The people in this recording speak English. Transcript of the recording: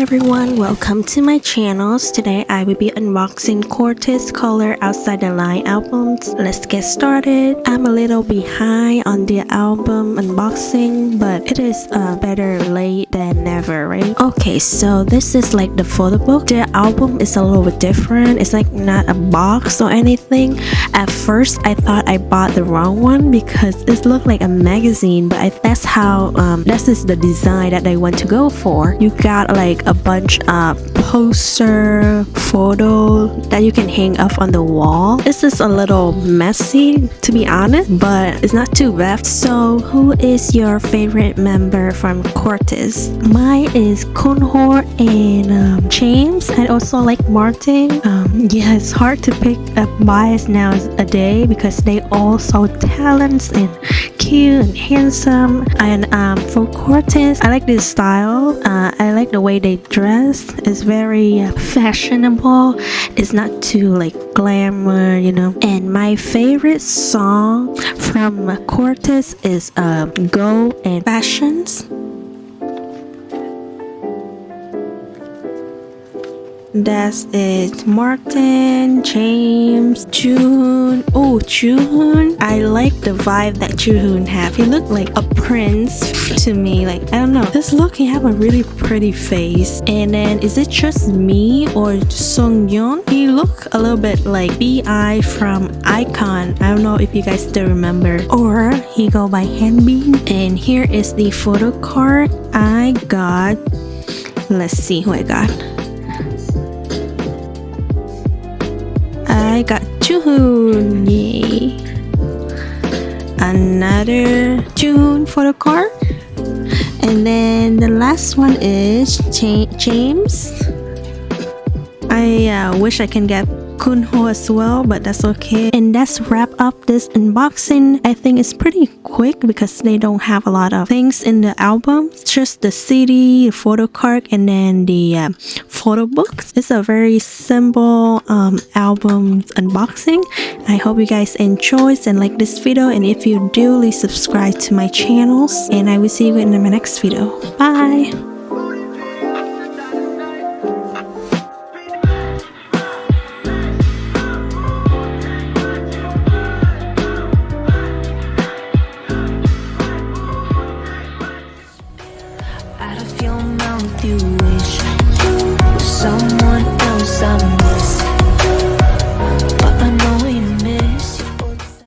everyone, welcome to my channels. Today I will be unboxing CORTIS Color Outside the Line albums. Let's get started. I'm a little behind on the album unboxing, but it is better late than never, right? Okay, so this is like the photo book. The album is a little bit different. It's like not a box or anything. At first I thought I bought the wrong one because it looked like a magazine, but that's how this is the design that I want to go for. You got like a bunch of poster photo that you can hang up on the wall. This is a little messy, to be honest, but it's not too bad. So who is your favorite member from CORTIS? Mine is Kunho and James. I also like Martin. Yeah, it's hard to pick a bias nowadays because they all so talented and cute and handsome. And for CORTIS, I like this style. I like the way they dress. It's very fashionable. It's not too like glamour, you know. And my favorite song from CORTIS is Go and Fashions. That's it. Martin, James, June. Oh, June. I like the vibe that June have. He looked like a prince to me. Like, I don't know. This look, he have a really pretty face. And then, is it just me or Sungyeon? He look a little bit like B.I. from Icon. I don't know if you guys still remember. Or he go by Hanbin. And here is the photo card I got. Let's see who I got. I got June, yay! Another June photo card, and then the last one is James. I wish I can get Kunho as well, but that's okay. And that's wrap up this unboxing. I think it's pretty quick because they don't have a lot of things in the album. It's just the CD, the photo card, and then the photo books. It's a very simple album unboxing. I hope you guys enjoy and like this video, and if you do, please subscribe to my channels, and I will see you in my next video. Bye.